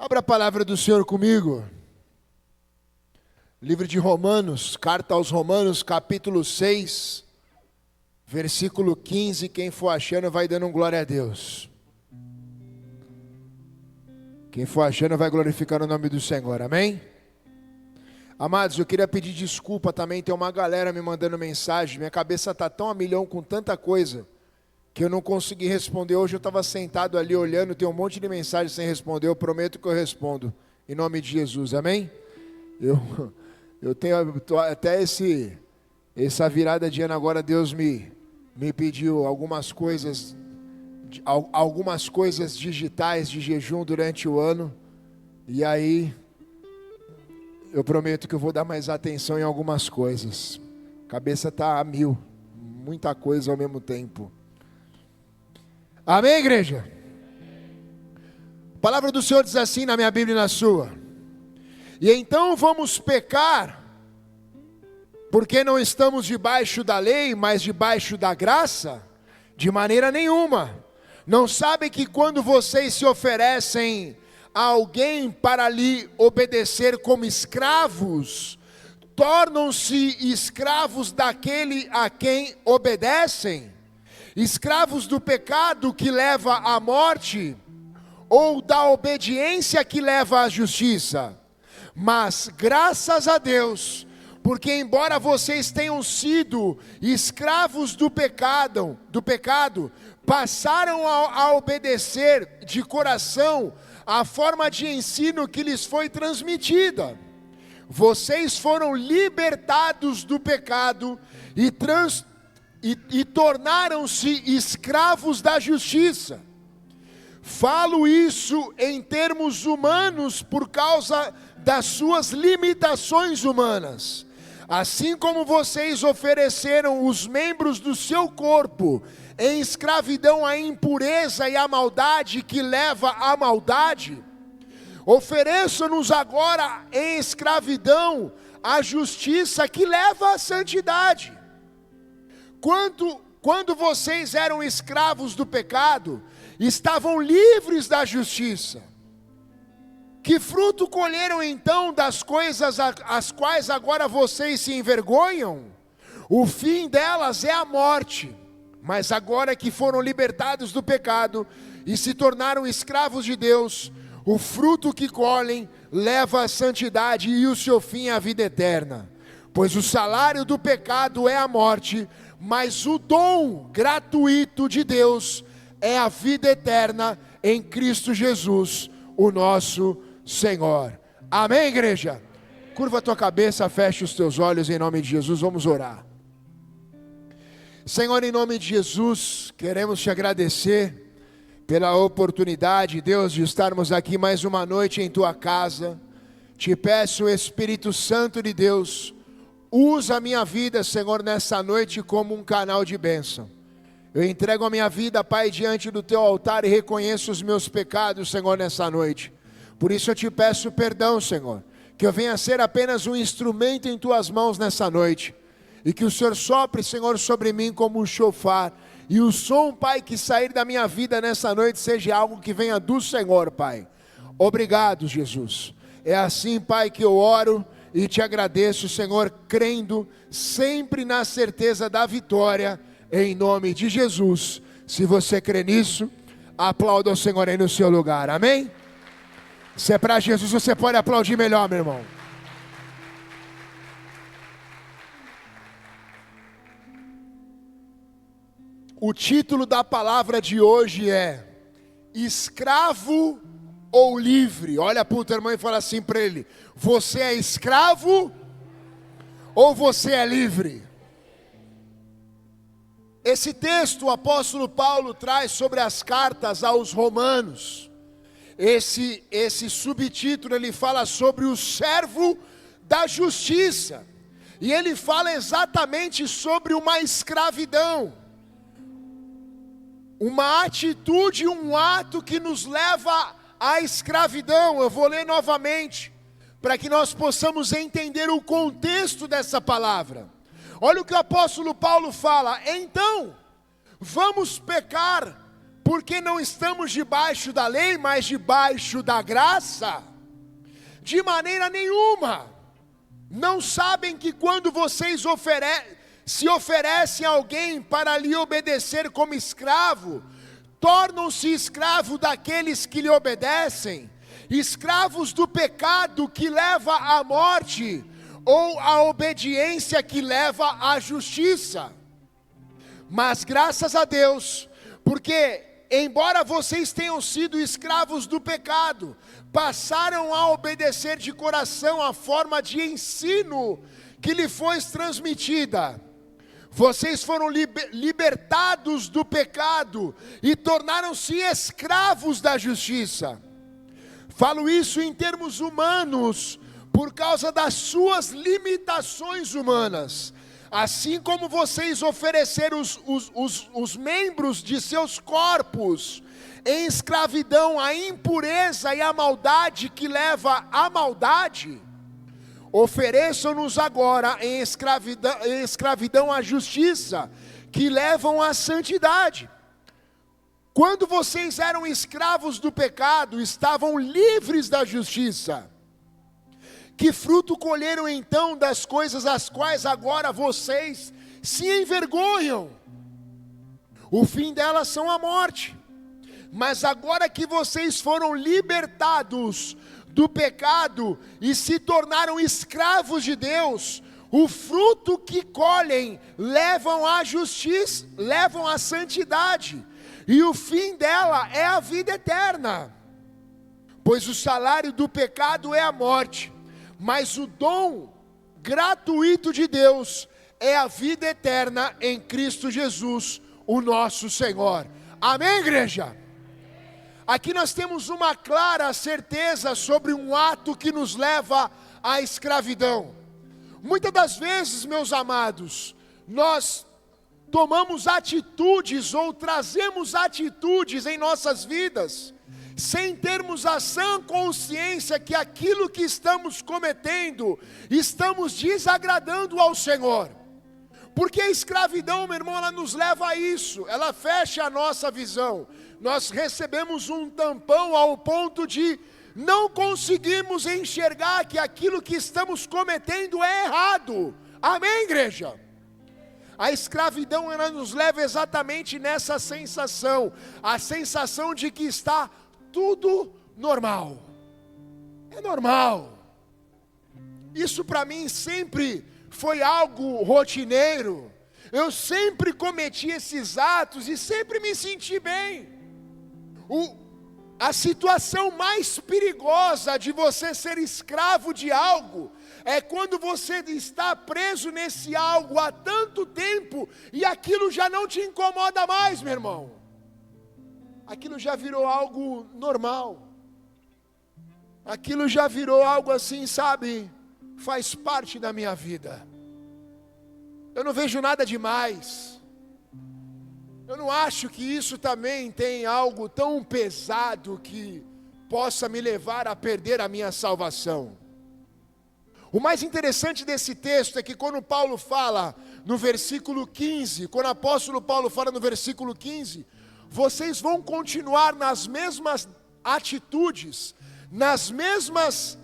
Abra a palavra do Senhor comigo. Livro de Romanos, carta aos Romanos, capítulo 6, versículo 15. Quem for achando vai dando um glória a Deus. Quem for achando vai glorificar o nome do Senhor, amém? Amados, eu queria pedir desculpa também, tem uma galera me mandando mensagem. Minha cabeça está tão a milhão com tanta coisa que eu não consegui responder. Hoje eu estava sentado ali olhando, tem um monte de mensagem sem responder. Eu prometo que eu respondo, em nome de Jesus, amém? Eu tenho até essa virada de ano agora, Deus me pediu algumas coisas digitais de jejum durante o ano. E aí, eu prometo que eu vou dar mais atenção em algumas coisas. A cabeça está a mil, muita coisa ao mesmo tempo. Amém, igreja? A palavra do Senhor diz assim na minha Bíblia e na sua: e então vamos pecar, porque não estamos debaixo da lei, mas debaixo da graça? De maneira nenhuma. Não sabem que quando vocês se oferecem a alguém para lhe obedecer como escravos, tornam-se escravos daquele a quem obedecem? Escravos do pecado que leva à morte, ou da obediência que leva à justiça? Mas graças a Deus, porque embora vocês tenham sido escravos do pecado, passaram a obedecer de coração a forma de ensino que lhes foi transmitida. Vocês foram libertados do pecado e tornaram-se escravos da justiça. Falo isso em termos humanos por causa das suas limitações humanas. Assim como vocês ofereceram os membros do seu corpo em escravidão à impureza e à maldade que leva à maldade, ofereçam-nos agora em escravidão à justiça que leva à santidade. Quando vocês eram escravos do pecado, estavam livres da justiça. Que fruto colheram então das coisas as quais agora vocês se envergonham? O fim delas é a morte. Mas agora que foram libertados do pecado e se tornaram escravos de Deus, o fruto que colhem leva à santidade e o seu fim à vida eterna. Pois o salário do pecado é a morte, mas o dom gratuito de Deus é a vida eterna em Cristo Jesus, o nosso Senhor. Amém, igreja? Curva a tua cabeça, fecha os teus olhos em nome de Jesus, vamos orar. Senhor, em nome de Jesus, queremos te agradecer pela oportunidade, Deus, de estarmos aqui mais uma noite em tua casa. Te peço, Espírito Santo de Deus, usa a minha vida, Senhor, nessa noite como um canal de bênção. Eu entrego a minha vida, Pai, diante do teu altar e reconheço os meus pecados, Senhor, nessa noite. Por isso eu te peço perdão, Senhor, que eu venha ser apenas um instrumento em tuas mãos nessa noite. E que o Senhor sopre, Senhor, sobre mim como um chofar. E o som, Pai, que sair da minha vida nessa noite seja algo que venha do Senhor, Pai. Obrigado, Jesus. É assim, Pai, que eu oro e te agradeço, Senhor, crendo sempre na certeza da vitória, em nome de Jesus. Se você crê nisso, aplauda o Senhor aí no seu lugar, amém? Se é para Jesus, você pode aplaudir melhor, meu irmão. O título da palavra de hoje é escravo ou livre? Olha para o teu irmão e fala assim para ele: você é escravo ou você é livre? Esse texto o apóstolo Paulo traz sobre as cartas aos Romanos. Esse subtítulo ele fala sobre o servo da justiça. E ele fala exatamente sobre uma escravidão. Uma atitude, um ato que nos leva à escravidão. Eu vou ler novamente, para que nós possamos entender o contexto dessa palavra. Olha o que o apóstolo Paulo fala: então, vamos pecar, porque não estamos debaixo da lei, mas debaixo da graça? De maneira nenhuma. Não sabem que quando vocês se oferecem a alguém para lhe obedecer como escravo, tornam-se escravos daqueles que lhe obedecem, escravos do pecado que leva à morte, ou a obediência que leva à justiça. Mas graças a Deus, porque embora vocês tenham sido escravos do pecado, passaram a obedecer de coração a forma de ensino que lhe foi transmitida. Vocês foram libertados do pecado e tornaram-se escravos da justiça. Falo isso em termos humanos, por causa das suas limitações humanas. Assim como vocês ofereceram os membros de seus corpos em escravidão à impureza e à maldade que leva à maldade, ofereçam-nos agora em escravidão à justiça, que levam à santidade. Quando vocês eram escravos do pecado, estavam livres da justiça. Que fruto colheram então das coisas às quais agora vocês se envergonham? O fim delas são a morte. Mas agora que vocês foram libertados do pecado e se tornaram escravos de Deus, o fruto que colhem levam à justiça, levam à santidade, e o fim dela é a vida eterna. Pois o salário do pecado é a morte, mas o dom gratuito de Deus é a vida eterna em Cristo Jesus, o nosso Senhor. Amém, igreja? Aqui nós temos uma clara certeza sobre um ato que nos leva à escravidão. Muitas das vezes, meus amados, nós tomamos atitudes ou trazemos atitudes em nossas vidas, sem termos a sã consciência que aquilo que estamos cometendo, estamos desagradando ao Senhor. Porque a escravidão, meu irmão, ela nos leva a isso, ela fecha a nossa visão. Nós recebemos um tampão ao ponto de não conseguirmos enxergar que aquilo que estamos cometendo é errado. Amém, igreja? A escravidão, ela nos leva exatamente nessa sensação, a sensação de que está tudo normal. É normal. Isso para mim sempre foi algo rotineiro. Eu sempre cometi esses atos e sempre me senti bem. A situação mais perigosa de você ser escravo de algo é quando você está preso nesse algo há tanto tempo e aquilo já não te incomoda mais, meu irmão. Aquilo já virou algo normal. Aquilo já virou algo assim, sabe, faz parte da minha vida. Eu não vejo nada demais. Eu não acho que isso também tem algo tão pesado que possa me levar a perder a minha salvação. O mais interessante desse texto é que quando Paulo fala no versículo 15, quando o apóstolo Paulo fala no versículo 15, vocês vão continuar nas mesmas atitudes, nas mesmas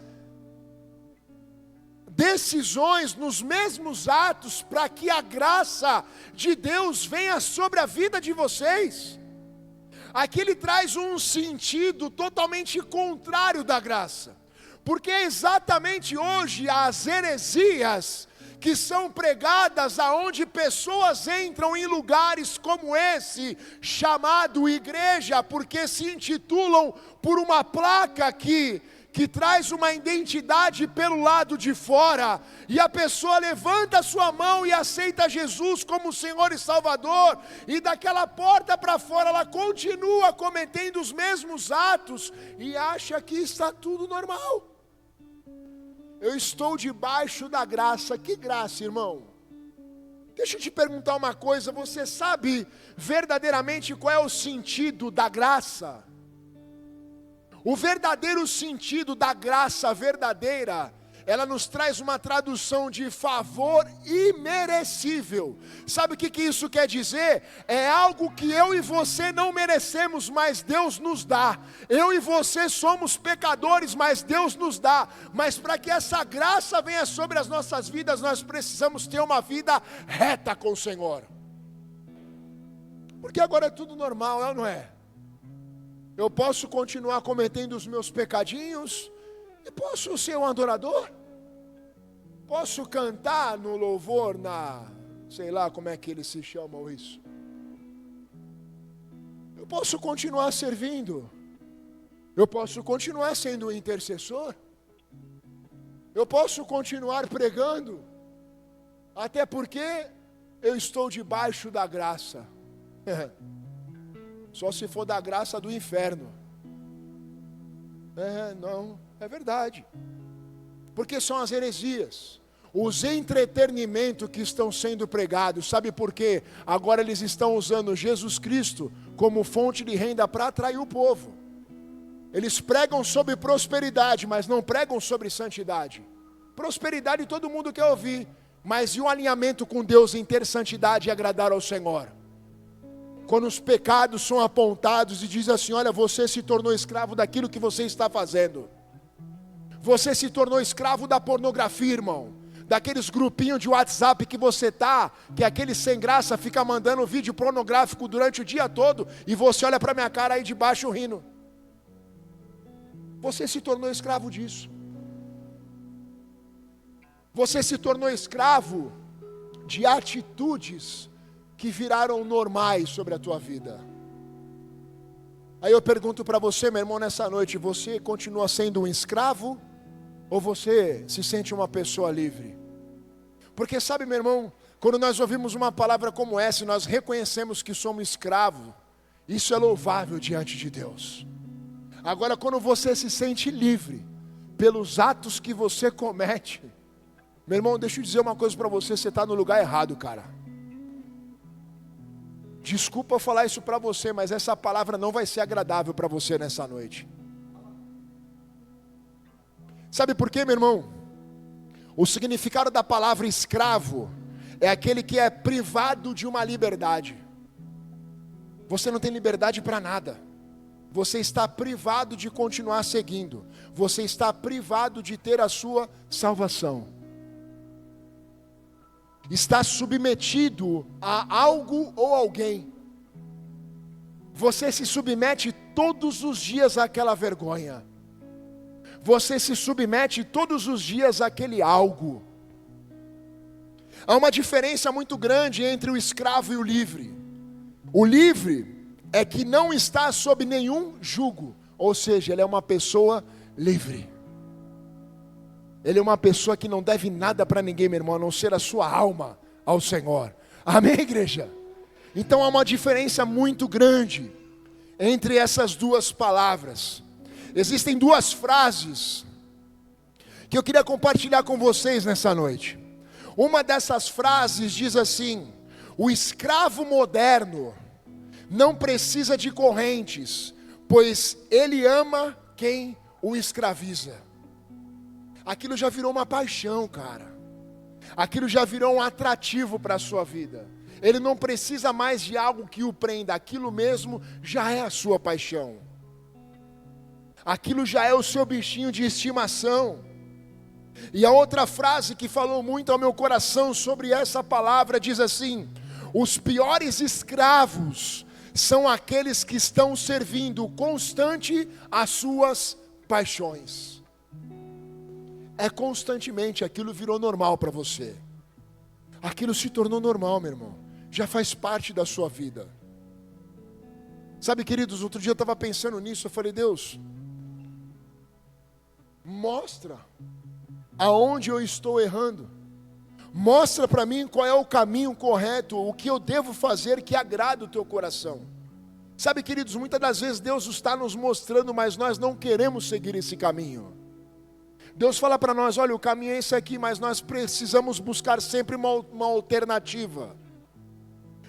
decisões, nos mesmos atos, para que a graça de Deus venha sobre a vida de vocês. Aqui ele traz um sentido totalmente contrário da graça, porque é exatamente hoje as heresias que são pregadas aonde pessoas entram em lugares como esse, chamado igreja, porque se intitulam por uma placa que traz uma identidade pelo lado de fora, e a pessoa levanta a sua mão e aceita Jesus como Senhor e Salvador, e daquela porta para fora ela continua cometendo os mesmos atos, e acha que está tudo normal. Eu estou debaixo da graça. Que graça, irmão? Deixa eu te perguntar uma coisa, você sabe verdadeiramente qual é o sentido da graça? O verdadeiro sentido da graça verdadeira ela nos traz uma tradução de favor imerecível. Sabe o que isso quer dizer? É algo que eu e você não merecemos, mas Deus nos dá. Eu e você somos pecadores, mas Deus nos dá. Mas para que essa graça venha sobre as nossas vidas, nós precisamos ter uma vida reta com o Senhor. Porque agora é tudo normal, é ou não é? Eu posso continuar cometendo os meus pecadinhos, e posso ser um adorador, posso cantar no louvor, sei lá como é que eles se chamam isso. Eu posso continuar servindo, eu posso continuar sendo um intercessor, eu posso continuar pregando, até porque eu estou debaixo da graça. Só se for da graça do inferno. Não, é verdade. Porque são as heresias, os entretenimentos que estão sendo pregados. Sabe por quê? Agora eles estão usando Jesus Cristo como fonte de renda para atrair o povo. Eles pregam sobre prosperidade, mas não pregam sobre santidade. Prosperidade todo mundo quer ouvir, mas e o alinhamento com Deus em ter santidade e agradar ao Senhor? Quando os pecados são apontados e diz assim, olha, você se tornou escravo daquilo que você está fazendo. Você se tornou escravo da pornografia, irmão. Daqueles grupinhos de WhatsApp que você tá, que aquele sem graça fica mandando vídeo pornográfico durante o dia todo, e você olha para minha cara aí de baixo rindo. Você se tornou escravo disso. Você se tornou escravo de atitudes que viraram normais sobre a tua vida. Aí eu pergunto para você, meu irmão, nessa noite, você continua sendo um escravo? Ou você se sente uma pessoa livre? Porque sabe, meu irmão, quando nós ouvimos uma palavra como essa, e nós reconhecemos que somos escravos, isso é louvável diante de Deus. Agora, quando você se sente livre pelos atos que você comete, meu irmão, deixa eu dizer uma coisa para você, você está no lugar errado, cara. Desculpa eu falar isso para você, mas essa palavra não vai ser agradável para você nessa noite. Sabe por quê, meu irmão? O significado da palavra escravo é aquele que é privado de uma liberdade. Você não tem liberdade para nada. Você está privado de continuar seguindo. Você está privado de ter a sua salvação. Está submetido a algo ou alguém. Você se submete todos os dias àquela vergonha. Você se submete todos os dias àquele algo. Há uma diferença muito grande entre o escravo e o livre. O livre é que não está sob nenhum jugo, ou seja, ele é uma pessoa livre. Ele é uma pessoa que não deve nada para ninguém, meu irmão, a não ser a sua alma ao Senhor. Amém, igreja? Então há uma diferença muito grande entre essas duas palavras. Existem duas frases que eu queria compartilhar com vocês nessa noite. Uma dessas frases diz assim: o escravo moderno não precisa de correntes, pois ele ama quem o escraviza. Aquilo já virou uma paixão, cara. Aquilo já virou um atrativo para a sua vida. Ele não precisa mais de algo que o prenda. Aquilo mesmo já é a sua paixão. Aquilo já é o seu bichinho de estimação. E a outra frase que falou muito ao meu coração sobre essa palavra diz assim: os piores escravos são aqueles que estão servindo constante às suas paixões. É constantemente, aquilo virou normal para você. Aquilo se tornou normal, meu irmão. Já faz parte da sua vida. Sabe, queridos, outro dia eu estava pensando nisso, eu falei, Deus, mostra aonde eu estou errando. Mostra para mim qual é o caminho correto, o que eu devo fazer que agrada o teu coração. Sabe, queridos, muitas das vezes Deus está nos mostrando, mas nós não queremos seguir esse caminho. Deus fala para nós, olha, o caminho é esse aqui, mas nós precisamos buscar sempre uma alternativa.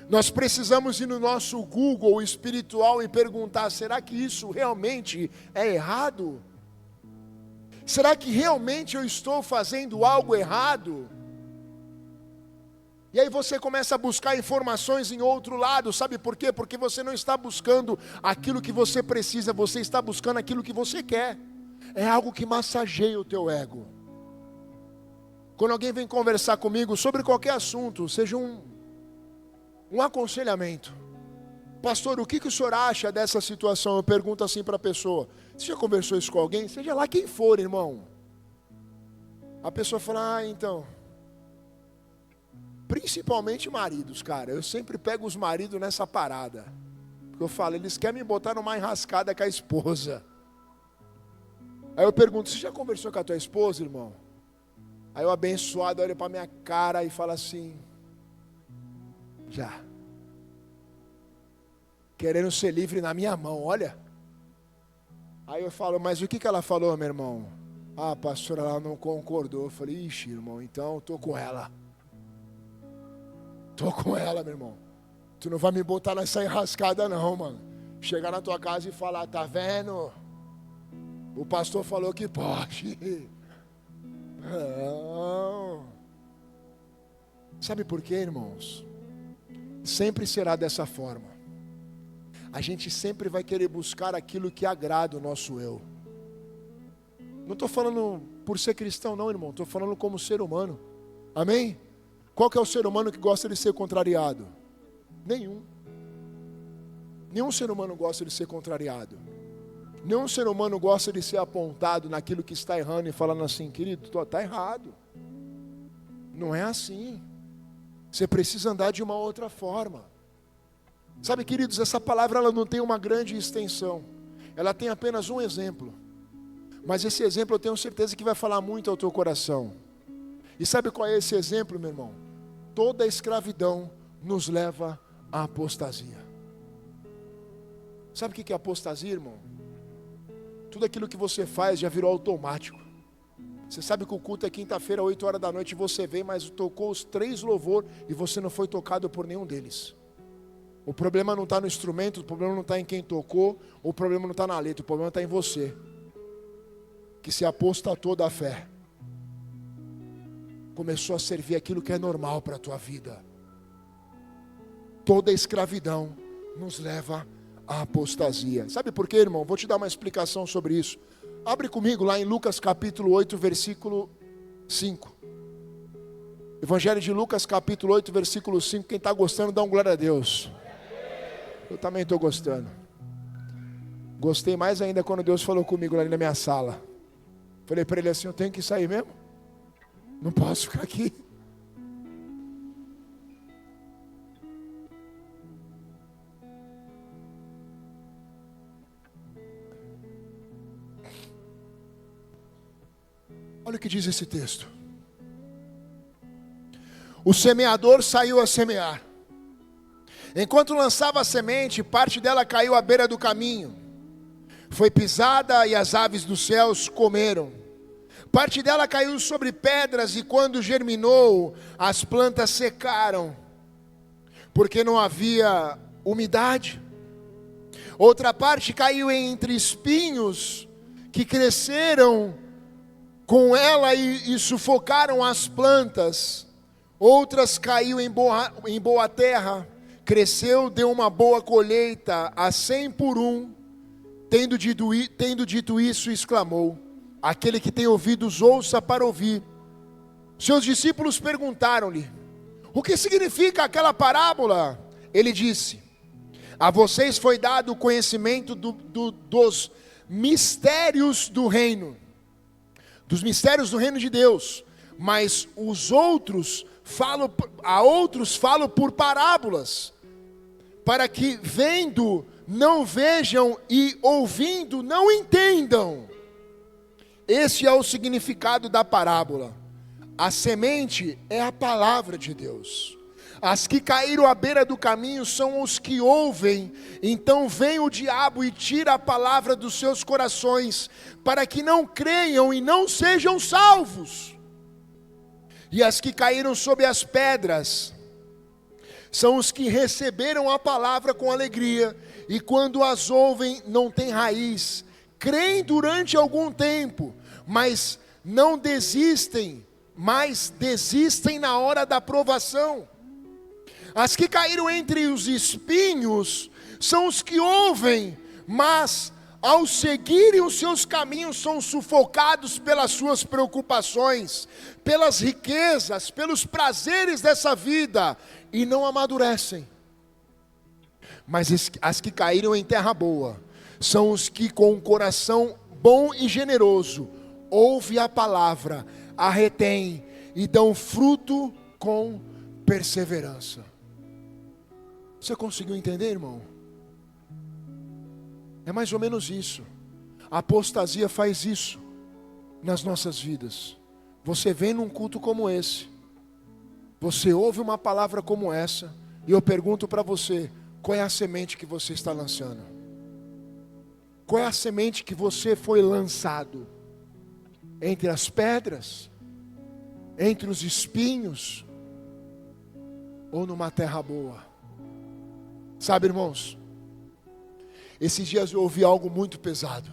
Nós precisamos ir no nosso Google espiritual e perguntar, será que isso realmente é errado? Será que realmente eu estou fazendo algo errado? E aí você começa a buscar informações em outro lado, sabe por quê? Porque você não está buscando aquilo que você precisa, você está buscando aquilo que você quer. É algo que massageia o teu ego. Quando alguém vem conversar comigo sobre qualquer assunto, seja um aconselhamento. Pastor, o que o senhor acha dessa situação? Eu pergunto assim para a pessoa. Você já conversou isso com alguém? Seja lá quem for, irmão. A pessoa fala, então... Principalmente maridos, cara. Eu sempre pego os maridos nessa parada. Porque eu falo, eles querem me botar numa enrascada com a esposa. Aí eu pergunto, você já conversou com a tua esposa, irmão? Aí o abençoado olha para minha cara e fala assim, já. Querendo ser livre na minha mão, olha. Aí eu falo, mas o que ela falou, meu irmão? Ah, pastor, ela não concordou. Eu falei, ixi, irmão, então eu tô com ela. Tô com ela, meu irmão. Tu não vai me botar nessa enrascada não, mano. Chegar na tua casa e falar, tá vendo? O pastor falou que pode. Não. Sabe por quê, irmãos? Sempre será dessa forma. A gente sempre vai querer buscar aquilo que agrada o nosso eu. Não estou falando por ser cristão não, irmão. Estou falando como ser humano. Amém? Qual que é o ser humano que gosta de ser contrariado? Nenhum. Nenhum ser humano gosta de ser contrariado. Nenhum ser humano gosta de ser apontado naquilo que está errando e falando assim, querido, tu está errado. Não é assim. Você precisa andar de uma outra forma. Sabe, queridos, essa palavra ela não tem uma grande extensão. Ela tem apenas um exemplo. Mas esse exemplo eu tenho certeza que vai falar muito ao teu coração. E sabe qual é esse exemplo, meu irmão? Toda a escravidão nos leva à apostasia. Sabe o que é apostasia, irmão? Tudo aquilo que você faz já virou automático. Você sabe que o culto é quinta-feira, 8 horas da noite, você vem, mas tocou os 3 louvor e você não foi tocado por nenhum deles. O problema não está no instrumento, o problema não está em quem tocou, o problema não está na letra, o problema está em você, que se apostatou da fé. Começou a servir aquilo que é normal para a tua vida. Toda escravidão nos leva à apostasia. Sabe por quê, irmão? Vou te dar uma explicação sobre isso. Abre comigo lá em Lucas capítulo 8, versículo 5. Evangelho de Lucas capítulo 8, versículo 5. Quem está gostando, dá um glória a Deus. Eu também estou gostando. Gostei mais ainda quando Deus falou comigo lá na minha sala. Falei para ele assim, eu tenho que sair mesmo? Não posso ficar aqui. Olha o que diz esse texto. O semeador saiu a semear. Enquanto lançava a semente, parte dela caiu à beira do caminho. Foi pisada e as aves dos céus comeram. Parte dela caiu sobre pedras e quando germinou, as plantas secaram, porque não havia umidade. Outra parte caiu entre espinhos que cresceram com ela e sufocaram as plantas. Outras caiu em boa terra, cresceu, deu uma boa colheita, a 100 por 1. Tendo dito isso, exclamou: aquele que tem ouvidos, ouça para ouvir. Seus discípulos perguntaram-lhe: o que significa aquela parábola? Ele disse: a vocês foi dado o conhecimento dos mistérios do reino, dos mistérios do reino de Deus, mas a outros falo por parábolas, para que vendo não vejam e ouvindo não entendam. Este é o significado da parábola. A semente é a palavra de Deus. As que caíram à beira do caminho são os que ouvem. Então vem o diabo e tira a palavra dos seus corações, para que não creiam e não sejam salvos. E as que caíram sob as pedras são os que receberam a palavra com alegria, e quando as ouvem não têm raiz, creem durante algum tempo, mas não desistem, mas desistem na hora da provação. As que caíram entre os espinhos são os que ouvem, mas ao seguirem os seus caminhos são sufocados pelas suas preocupações, pelas riquezas, pelos prazeres dessa vida e não amadurecem. Mas as que caíram em terra boa são os que com um coração bom e generoso ouvem a palavra, a retêm e dão fruto com perseverança. Você conseguiu entender, irmão? É mais ou menos isso. A apostasia faz isso nas nossas vidas. Você vem num culto como esse, você ouve uma palavra como essa, e eu pergunto para você, qual é a semente que você está lançando? Qual é a semente que você foi lançado? Entre as pedras? Entre os espinhos? Ou numa terra boa? Sabe, irmãos, esses dias eu ouvi algo muito pesado.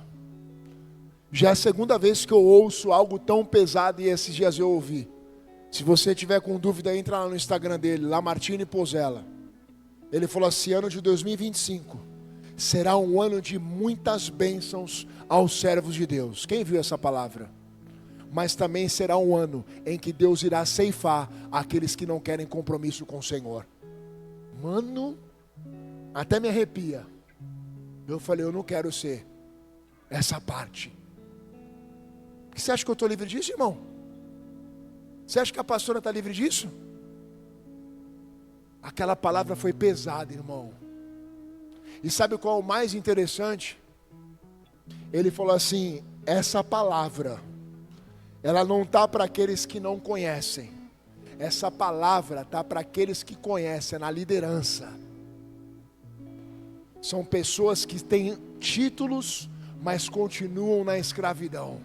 Já é a segunda vez que eu ouço algo tão pesado e esses dias eu ouvi. Se você tiver com dúvida, entra lá no Instagram dele, Lamartine Pozzella. Ele falou assim, ano de 2025 será um ano de muitas bênçãos aos servos de Deus. Quem viu essa palavra? Mas também será um ano em que Deus irá ceifar aqueles que não querem compromisso com o Senhor. Mano, até me arrepia. Eu falei, eu não quero ser essa parte. Você acha que eu estou livre disso, irmão? Você acha que a pastora está livre disso? Aquela palavra foi pesada, irmão. E sabe qual é o mais interessante? Ele falou assim, essa palavra, ela não está para aqueles que não conhecem. Essa palavra está para aqueles que conhecem, na liderança. São pessoas que têm títulos, mas continuam na escravidão.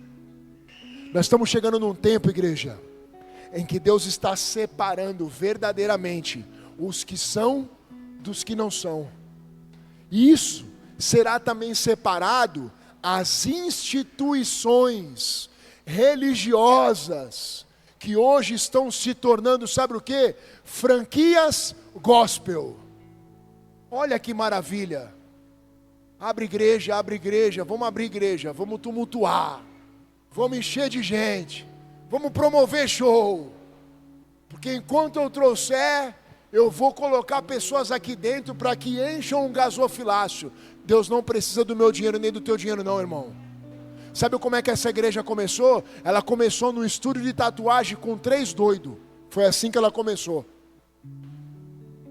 Nós estamos chegando num tempo, igreja, em que Deus está separando verdadeiramente os que são dos que não são. E isso será também separado as instituições religiosas que hoje estão se tornando, sabe o quê? Franquias gospel. Olha que maravilha. Abre igreja, vamos abrir igreja, vamos tumultuar, vamos encher de gente, vamos promover show, porque enquanto eu trouxer, eu vou colocar pessoas aqui dentro para que encham um gasofilácio. Deus não precisa do meu dinheiro nem do teu dinheiro não, irmão. Sabe como é que essa igreja começou? Ela começou no estúdio de tatuagem com 3 doidos, foi assim que ela começou.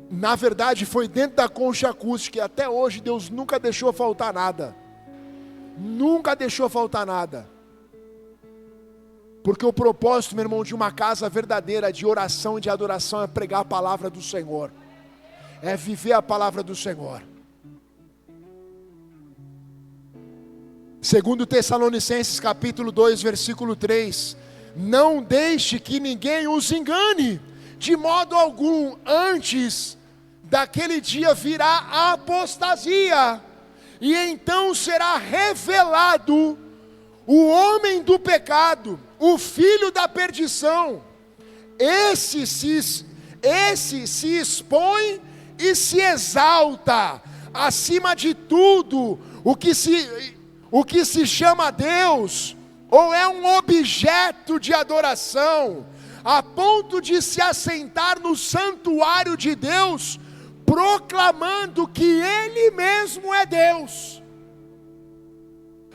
Na verdade foi dentro da concha acústica, e até hoje Deus nunca deixou faltar nada. Nunca deixou faltar nada. Porque o propósito, meu irmão, de uma casa verdadeira, de oração e de adoração, é pregar a palavra do Senhor. É viver a palavra do Senhor. Segundo Tessalonicenses capítulo 2, versículo 3. Não deixe que ninguém os engane, de modo algum, antes daquele dia virá a apostasia, e então será revelado o homem do pecado, o filho da perdição. Esse se expõe e se exalta acima de tudo o que se chama Deus, ou é um objeto de adoração, a ponto de se assentar no santuário de Deus, proclamando que Ele mesmo é Deus.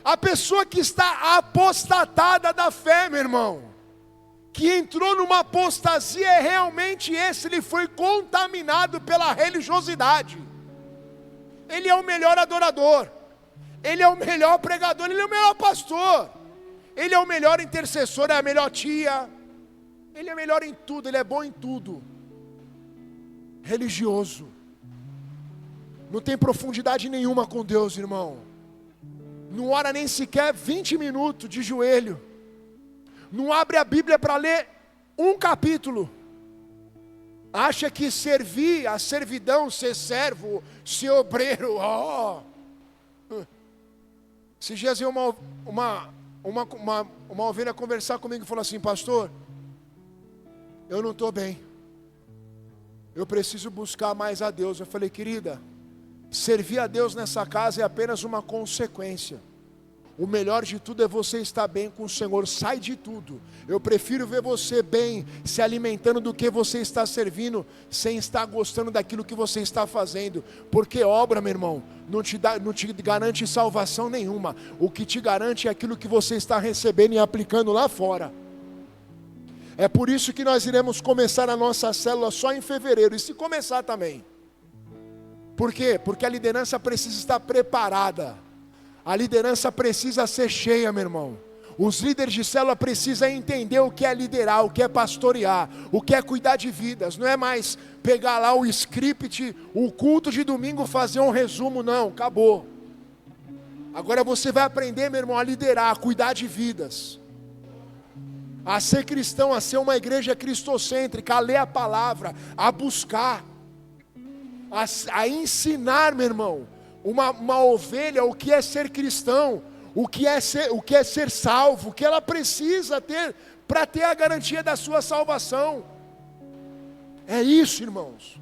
A pessoa que está apostatada da fé, meu irmão, que entrou numa apostasia, é realmente esse, ele foi contaminado pela religiosidade. Ele é o melhor adorador, ele é o melhor pregador, ele é o melhor pastor, ele é o melhor intercessor, é a melhor tia, ele é melhor em tudo, ele é bom em tudo. Religioso, não tem profundidade nenhuma com Deus, irmão. Não ora nem sequer 20 minutos de joelho. Não abre a Bíblia para ler um capítulo. Acha que servir, a servidão, ser servo, ser obreiro, Esses dias eu uma ovelha conversar comigo e falou assim: pastor, eu não estou bem, eu preciso buscar mais a Deus. Eu falei: querida, servir a Deus nessa casa é apenas uma consequência. O melhor de tudo é você estar bem com o Senhor. Sai de tudo. Eu prefiro ver você bem, se alimentando do que você está servindo, sem estar gostando daquilo que você está fazendo. Porque obra, meu irmão, não te garante salvação nenhuma. O que te garante é aquilo que você está recebendo e aplicando lá fora. É por isso que nós iremos começar a nossa célula só em fevereiro. E se começar também. Por quê? Porque a liderança precisa estar preparada. A liderança precisa ser cheia, meu irmão. Os líderes de célula precisam entender o que é liderar, o que é pastorear, o que é cuidar de vidas. Não é mais pegar lá o script, o culto de domingo, fazer um resumo. Não, acabou. Agora você vai aprender, meu irmão, a liderar, a cuidar de vidas, a ser cristão, a ser uma igreja cristocêntrica, a ler a palavra, a buscar, a ensinar, meu irmão, uma ovelha o que é ser cristão, o que é ser salvo, o que ela precisa ter para ter a garantia da sua salvação. É isso, irmãos.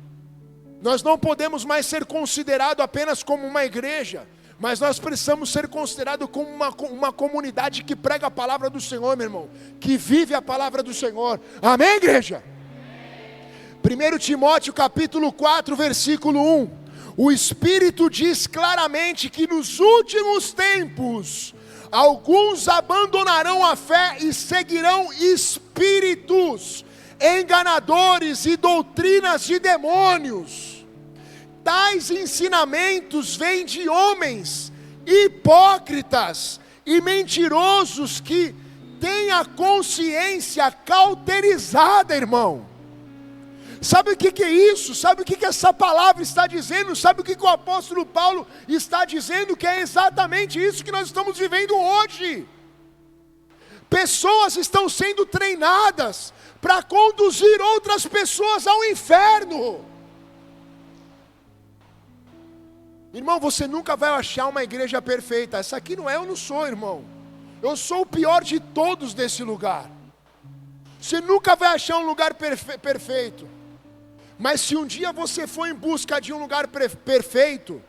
Nós não podemos mais ser considerados apenas como uma igreja, mas nós precisamos ser considerados como uma comunidade que prega a palavra do Senhor, meu irmão, que vive a palavra do Senhor. Amém, igreja? 1 Timóteo capítulo 4, versículo 1. O Espírito diz claramente que nos últimos tempos, alguns abandonarão a fé e seguirão espíritos enganadores e doutrinas de demônios. Tais ensinamentos vêm de homens hipócritas e mentirosos que têm a consciência cauterizada, irmão. Sabe o que é isso? Sabe o que essa palavra está dizendo? Sabe o que o apóstolo Paulo está dizendo? Que é exatamente isso que nós estamos vivendo hoje. Pessoas estão sendo treinadas para conduzir outras pessoas ao inferno. Irmão, você nunca vai achar uma igreja perfeita. Essa aqui não é, eu não sou, irmão. Eu sou o pior de todos desse lugar. Você nunca vai achar um lugar perfeito. Mas se um dia você for em busca de um lugar perfeito,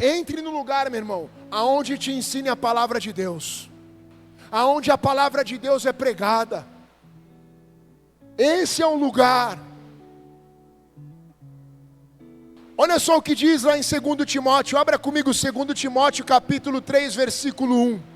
entre no lugar, meu irmão, aonde te ensine a palavra de Deus, aonde a palavra de Deus é pregada. Esse é um lugar. Olha só o que diz lá em 2 Timóteo, abra comigo 2 Timóteo capítulo 3, versículo 1.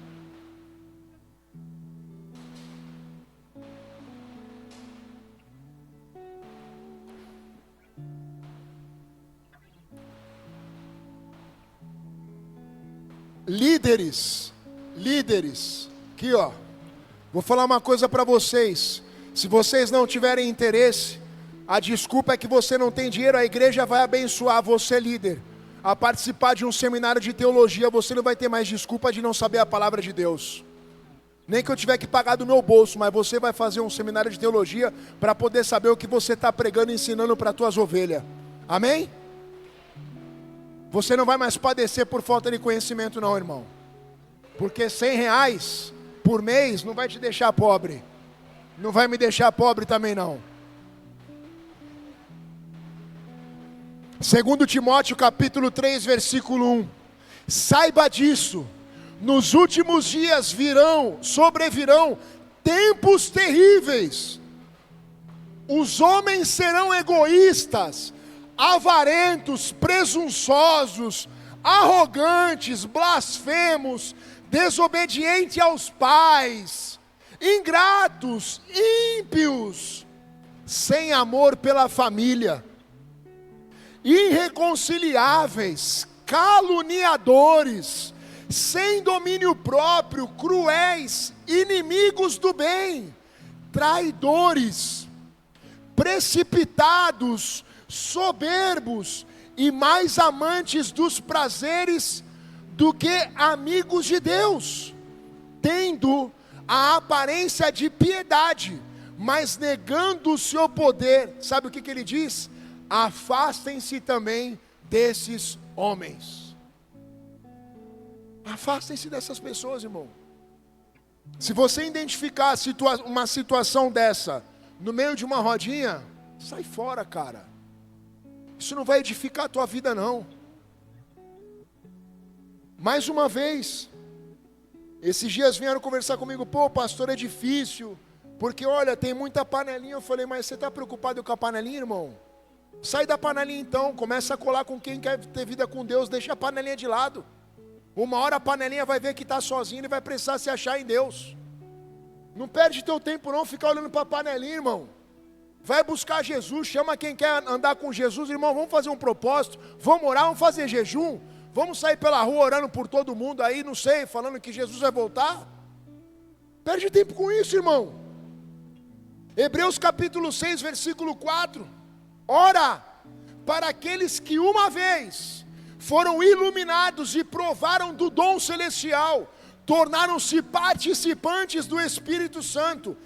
Líderes, aqui ó, vou falar uma coisa para vocês. Se vocês não tiverem interesse, a desculpa é que você não tem dinheiro. A igreja vai abençoar você, líder, a participar de um seminário de teologia. Você não vai ter mais desculpa de não saber a palavra de Deus. Nem que eu tiver que pagar do meu bolso, mas você vai fazer um seminário de teologia para poder saber o que você está pregando e ensinando para as tuas ovelhas. Amém? Você não vai mais padecer por falta de conhecimento não, irmão. Porque R$100 por mês não vai te deixar pobre. Não vai me deixar pobre também não. 2 Timóteo capítulo 3, versículo 1. Saiba disso, nos últimos dias sobrevirão tempos terríveis. Os homens serão egoístas, avarentos, presunçosos, arrogantes, blasfemos, desobedientes aos pais, ingratos, ímpios, sem amor pela família, irreconciliáveis, caluniadores, sem domínio próprio, cruéis, inimigos do bem, traidores, precipitados, soberbos e mais amantes dos prazeres do que amigos de Deus, tendo a aparência de piedade, mas negando o seu poder. Sabe o que ele diz? Afastem-se também desses homens. Afastem-se dessas pessoas, irmão. Se você identificar uma situação dessa no meio de uma rodinha, sai fora, cara. Isso não vai edificar a tua vida, não. Mais uma vez, esses dias vieram conversar comigo, pô, pastor, é difícil, porque olha, tem muita panelinha. Eu falei, mas você está preocupado com a panelinha, irmão? Sai da panelinha então, começa a colar com quem quer ter vida com Deus, deixa a panelinha de lado. Uma hora a panelinha vai ver que está sozinho e vai precisar se achar em Deus. Não perde teu tempo não, ficar olhando para a panelinha, irmão. Vai buscar Jesus, chama quem quer andar com Jesus, irmão, vamos fazer um propósito, vamos orar, vamos fazer jejum, vamos sair pela rua orando por todo mundo aí, não sei, falando que Jesus vai voltar. Perde tempo com isso, irmão. Hebreus capítulo 6, versículo 4. Ora, para aqueles que uma vez foram iluminados e provaram do dom celestial, tornaram-se participantes do Espírito Santo,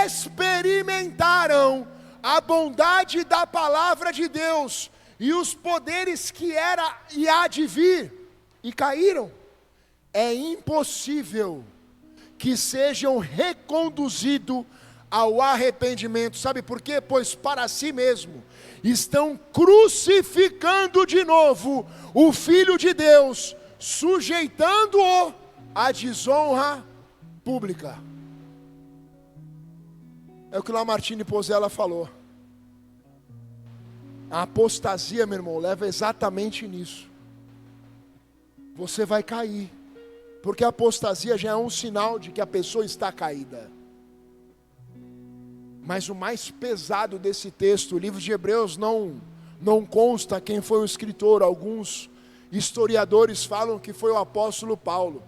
experimentaram a bondade da palavra de Deus e os poderes que era e há de vir, e caíram. É impossível que sejam reconduzidos ao arrependimento. Sabe por quê? Pois para si mesmo estão crucificando de novo o Filho de Deus, sujeitando-o à desonra pública. É o que Lamartine Pozella falou. A apostasia, meu irmão, leva exatamente nisso. Você vai cair, porque a apostasia já é um sinal de que a pessoa está caída. Mas o mais pesado desse texto, o livro de Hebreus não consta quem foi o escritor. Alguns historiadores falam que foi o apóstolo Paulo.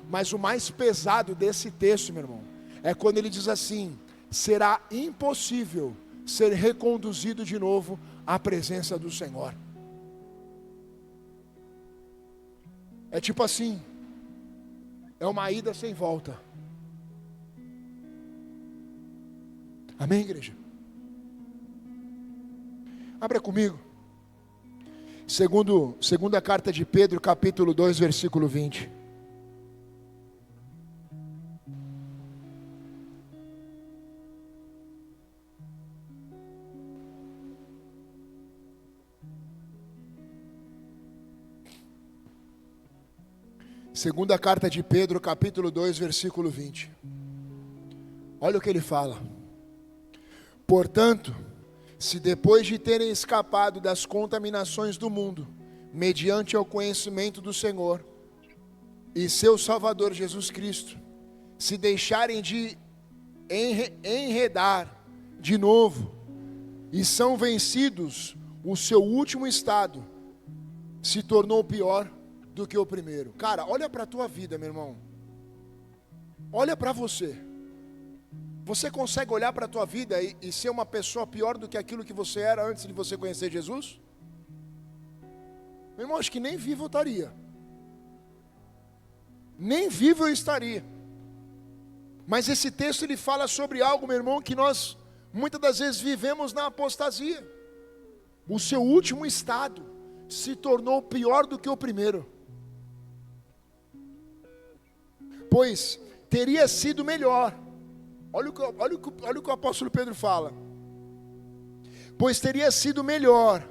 Mas o mais pesado desse texto, meu irmão, é quando ele diz assim: será impossível ser reconduzido de novo à presença do Senhor. É tipo assim, é uma ida sem volta. Amém, igreja? Abra comigo. Segunda carta de Pedro, capítulo 2, versículo 20. Segunda carta de Pedro, capítulo 2, versículo 20. Olha o que ele fala. Portanto, se depois de terem escapado das contaminações do mundo, mediante ao conhecimento do Senhor e seu Salvador Jesus Cristo, se deixarem de enredar de novo e são vencidos, o seu último estado se tornou pior do que o primeiro. Cara, olha para a tua vida, meu irmão. Olha para você. Você consegue olhar para a tua vida e ser uma pessoa pior do que aquilo que você era antes de você conhecer Jesus? Meu irmão, acho que nem vivo eu estaria. Nem vivo eu estaria. Mas esse texto ele fala sobre algo, meu irmão, que nós muitas das vezes vivemos na apostasia. O seu último estado se tornou pior do que o primeiro. Pois teria sido melhor. Olha o que o apóstolo Pedro fala. Pois teria sido melhor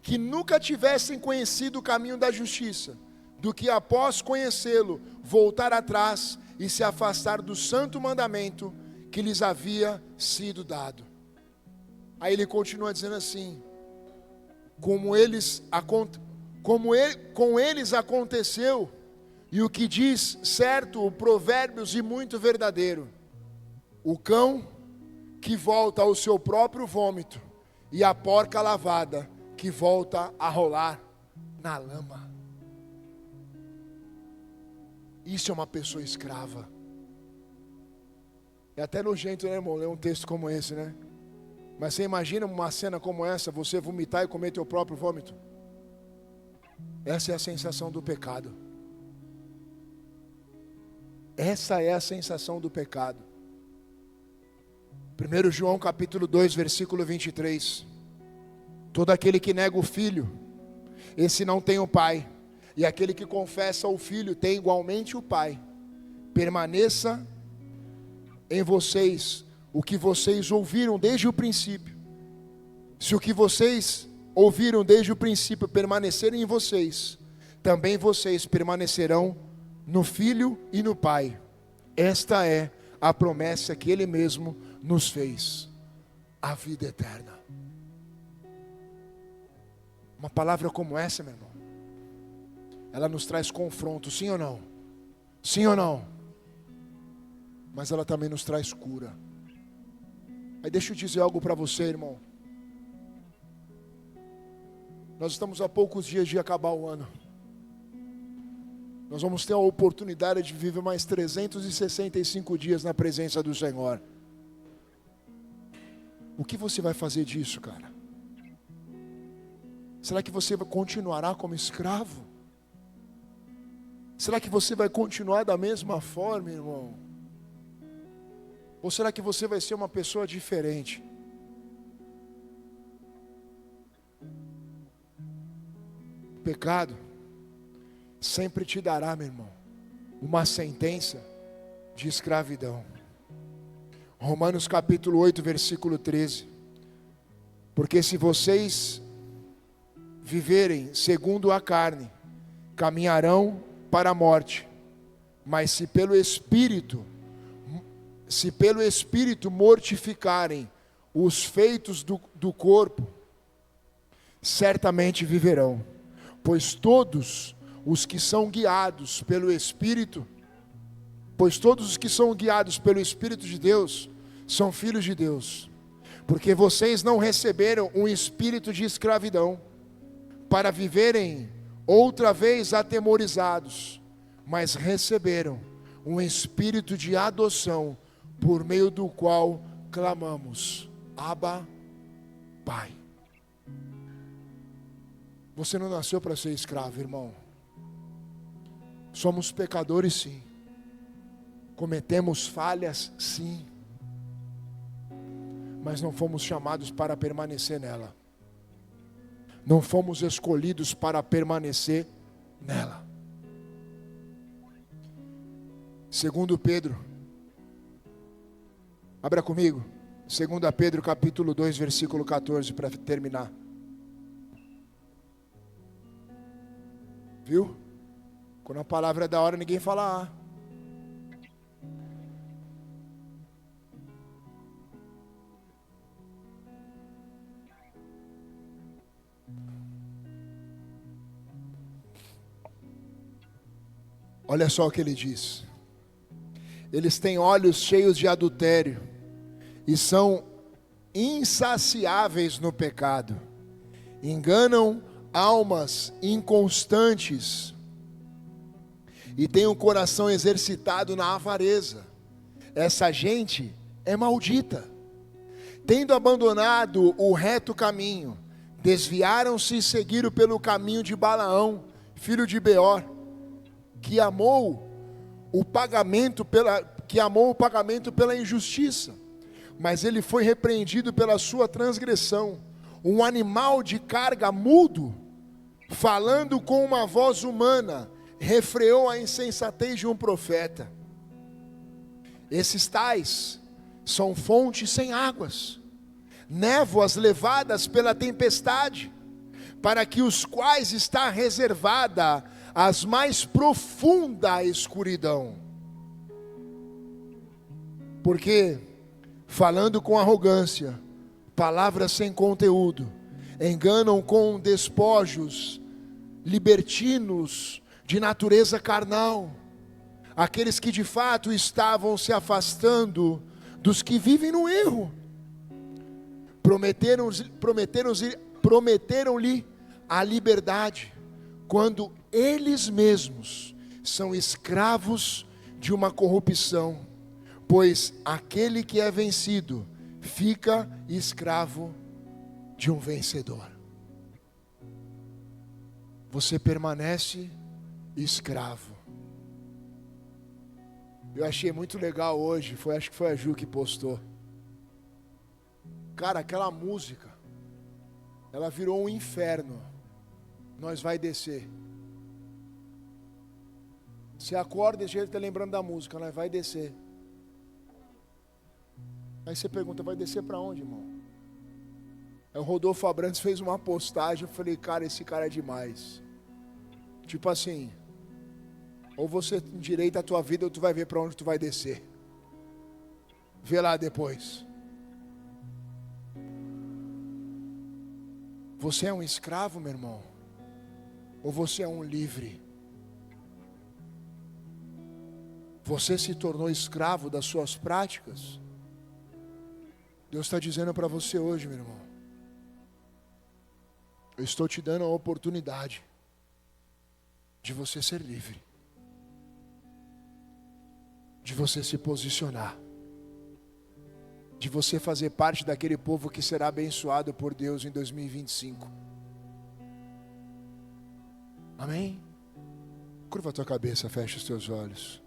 que nunca tivessem conhecido o caminho da justiça, do que após conhecê-lo, voltar atrás e se afastar do santo mandamento que lhes havia sido dado. Aí ele continua dizendo assim: com eles aconteceu, e o que diz certo o Provérbios e muito verdadeiro: o cão que volta ao seu próprio vômito, e a porca lavada que volta a rolar na lama. Isso é uma pessoa escrava. É até nojento, né, irmão, ler um texto como esse, né? Mas você imagina uma cena como essa, você vomitar e comer teu próprio vômito? Essa é a sensação do pecado. Essa é a sensação do pecado. 1 João capítulo 2, versículo 23. Todo aquele que nega o Filho, esse não tem o Pai. E aquele que confessa o Filho tem igualmente o Pai. Permaneça em vocês o que vocês ouviram desde o princípio. Se o que vocês ouviram desde o princípio permanecerem em vocês, também vocês permanecerão no Filho e no Pai. Esta é a promessa que Ele mesmo nos fez, a vida eterna. Uma palavra como essa, meu irmão, ela nos traz confronto, sim ou não? Sim ou não? Mas ela também nos traz cura. Aí deixa eu dizer algo para você, irmão. Nós estamos a poucos dias de acabar o ano. Nós vamos ter a oportunidade de viver mais 365 dias na presença do Senhor. O que você vai fazer disso, cara? Será que você continuará como escravo? Será que você vai continuar da mesma forma, irmão? Ou será que você vai ser uma pessoa diferente? O pecado sempre te dará, meu irmão, uma sentença de escravidão. Romanos capítulo 8, versículo 13. Porque se vocês viverem segundo a carne, caminharão para a morte. Mas se pelo Espírito mortificarem os feitos do corpo, certamente viverão. Pois todos os que são guiados pelo Espírito de Deus, são filhos de Deus. Porque vocês não receberam um espírito de escravidão, para viverem outra vez atemorizados, mas receberam um espírito de adoção, por meio do qual clamamos, Abba, Pai. Você não nasceu para ser escravo, irmão. Somos pecadores, sim. Cometemos falhas, sim. Mas não fomos chamados para permanecer nela. Não fomos escolhidos para permanecer nela. Segundo Pedro, abra comigo, 2 Pedro capítulo 2, versículo 14, para terminar. Viu? Quando a palavra é da hora, ninguém fala ah. Olha só o que ele diz. Eles têm olhos cheios de adultério e são insaciáveis no pecado. Enganam almas inconstantes e têm o coração exercitado na avareza. Essa gente é maldita. Tendo abandonado o reto caminho, desviaram-se e seguiram pelo caminho de Balaão, filho de Beor, que amou o pagamento pela injustiça, mas ele foi repreendido pela sua transgressão. Um animal de carga mudo, falando com uma voz humana, refreou a insensatez de um profeta. Esses tais são fontes sem águas, névoas levadas pela tempestade, para que os quais está reservada as mais profunda escuridão. Porque, falando com arrogância, palavras sem conteúdo, enganam com despojos libertinos de natureza carnal, aqueles que de fato estavam se afastando dos que vivem no erro. Prometeram-lhe a liberdade, quando eles mesmos são escravos de uma corrupção, pois aquele que é vencido fica escravo de um vencedor. Você permanece escravo. Eu achei muito legal hoje, acho que foi a Ju que postou. Cara, aquela música, ela virou um inferno. Nós vai descer. Você acorda e já está lembrando da música, nós vai descer. Aí você pergunta, vai descer para onde, irmão? Aí o Rodolfo Abrantes fez uma postagem, eu falei, cara, esse cara é demais. Tipo assim, ou você endireita a tua vida ou tu vai ver para onde tu vai descer. Vê lá depois. Você é um escravo, meu irmão? Ou você é um livre? Você se tornou escravo das suas práticas? Deus está dizendo para você hoje, meu irmão. Eu estou te dando a oportunidade de você ser livre. De você se posicionar. De você fazer parte daquele povo que será abençoado por Deus em 2025. Amém? Curva a tua cabeça, fecha os teus olhos.